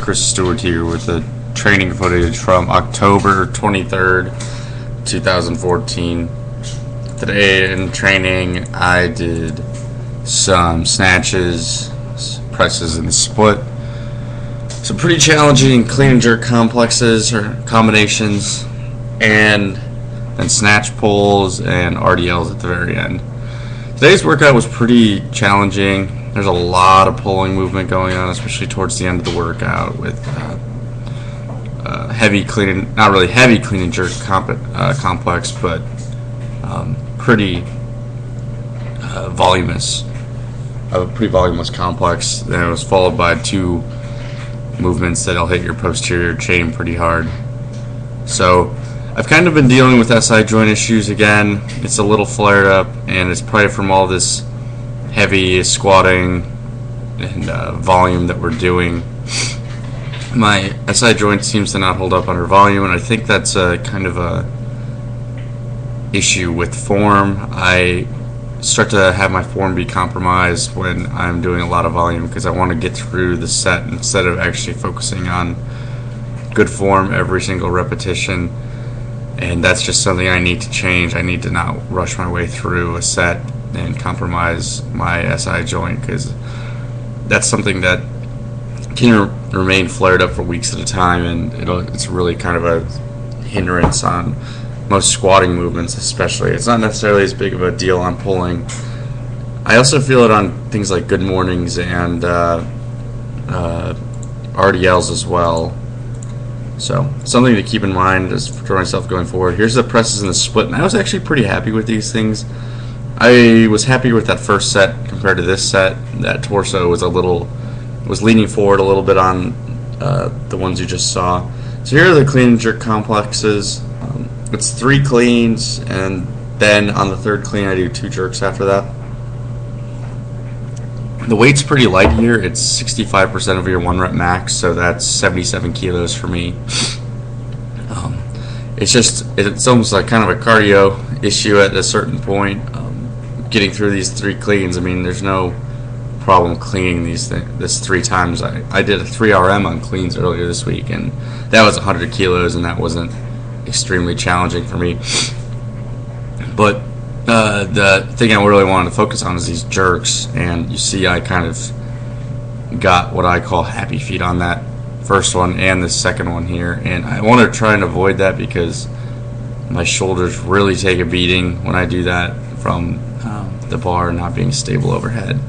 Chris Stewart here with the training footage from October 23rd, 2014. Today in training I did some snatches, presses, and split. Some pretty challenging clean and jerk complexes or combinations, and then snatch pulls and RDLs at the very end. Today's workout was pretty challenging. There's a lot of pulling movement going on, especially towards the end of the workout with heavy clean, not really heavy clean and jerk complex, but pretty voluminous, a pretty voluminous complex. Then it was followed by two movements that'll hit your posterior chain pretty hard. So I've kind of been dealing with SI joint issues again. It's a little flared up, and it's probably from all this heavy squatting and volume that we're doing. My SI joint seems to not hold up under volume, and I think that's a kind of a issue with form. I start to have my form be compromised when I'm doing a lot of volume because I want to get through the set instead of actually focusing on good form every single repetition. And that's just something I need to change. I need to not rush my way through a set and compromise my SI joint, because that's something that can remain flared up for weeks at a time, and it's really kind of a hindrance on most squatting movements especially. It's not necessarily as big of a deal on pulling. I also feel it on things like good mornings and RDLs as well. So something to keep in mind is for myself going forward. Here's the presses and the split, and I was actually pretty happy with these things. I was happy with that first set compared to this set. That torso was leaning forward a little bit on the ones you just saw. So here are the clean and jerk complexes. It's 3 cleans, and then on the third clean I do 2 jerks after that. The weight's pretty light here. It's 65% of your 1 rep max, so that's 77 kilos for me. It's almost like kind of a cardio issue at a certain point. Getting through these 3 cleans, I mean, there's no problem cleaning this 3 times. I did a 3 RM on cleans earlier this week, and that was 100 kilos, and that wasn't extremely challenging for me. But the thing I really wanted to focus on is these jerks, and you see I kind of got what I call happy feet on that first one and the second one here, and I want to try and avoid that because my shoulders really take a beating when I do that from the bar not being stable overhead.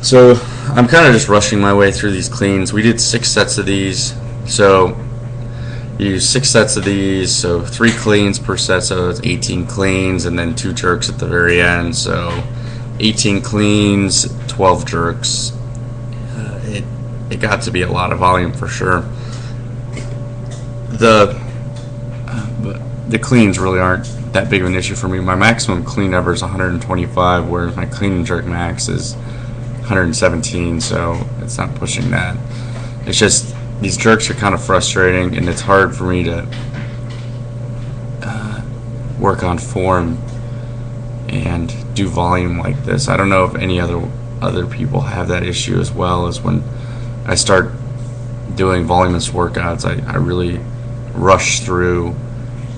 So I'm kind of just rushing my way through these cleans. We did 6 sets of these, so you use 6 sets of these, so 3 cleans per set, so it's 18 cleans, and then 2 jerks at the very end, so 18 cleans, 12 jerks. It got to be a lot of volume for sure. The cleans really aren't that big of an issue for me. My maximum clean ever is 125, whereas my clean and jerk max is 117, so it's not pushing that. It's just these jerks are kind of frustrating, and it's hard for me to work on form and do volume like this. I don't know if any other people have that issue as well. As when I start doing voluminous workouts, I really rush through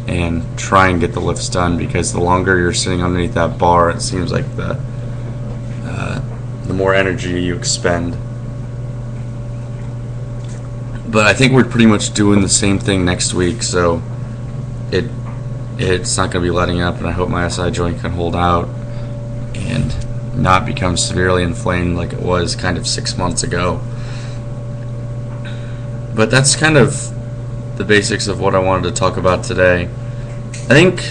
and try and get the lifts done, because the longer you're sitting underneath that bar, it seems like the more energy you expend. But I think we're pretty much doing the same thing next week, so it's not going to be letting up, and I hope my SI joint can hold out and not become severely inflamed like it was kind of 6 months ago. But that's kind of the basics of what I wanted to talk about today. I think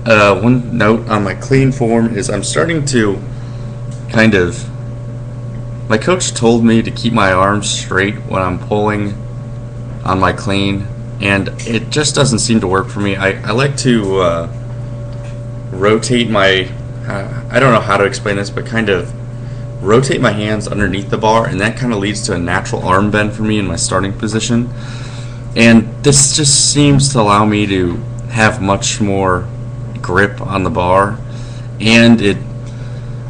one note on my clean form is I'm starting to my coach told me to keep my arms straight when I'm pulling on my clean, and it just doesn't seem to work for me. I like to rotate my, I don't know how to explain this, but kind of rotate my hands underneath the bar, and that kind of leads to a natural arm bend for me in my starting position. And this just seems to allow me to have much more grip on the bar, and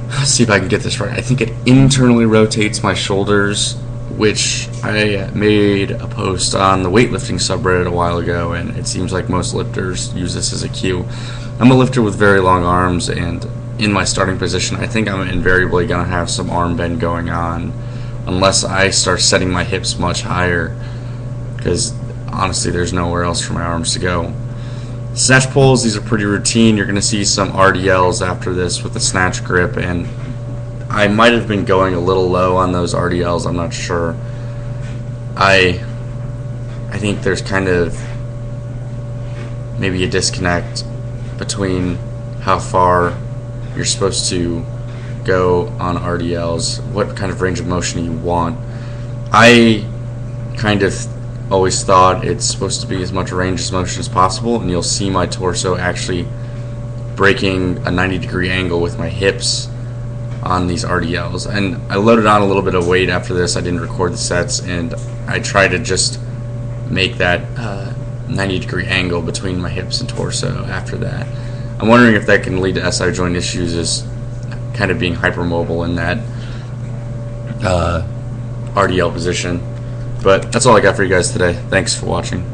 let's see if I can get this right. I think it internally rotates my shoulders which I made a post on the weightlifting subreddit a while ago, and it seems like most lifters use this as a cue. I'm a lifter with very long arms, and in my starting position, I think I'm invariably going to have some arm bend going on unless I start setting my hips much higher, because honestly there's nowhere else for my arms to go. Snatch pulls, these are pretty routine. You're going to see some RDLs after this with the snatch grip, and I might have been going a little low on those RDLs, I'm not sure. I think there's kind of maybe a disconnect between how far you're supposed to go on RDLs, what kind of range of motion you want. I kind of always thought it's supposed to be as much range of motion as possible, and you'll see my torso actually breaking a 90-degree angle with my hips on these RDLs. And I loaded on a little bit of weight after this. I didn't record the sets, and I tried to just make that 90-degree angle between my hips and torso after that. I'm wondering if that can lead to SI joint issues, is kind of being hypermobile in that RDL position. But that's all I got for you guys today. Thanks for watching.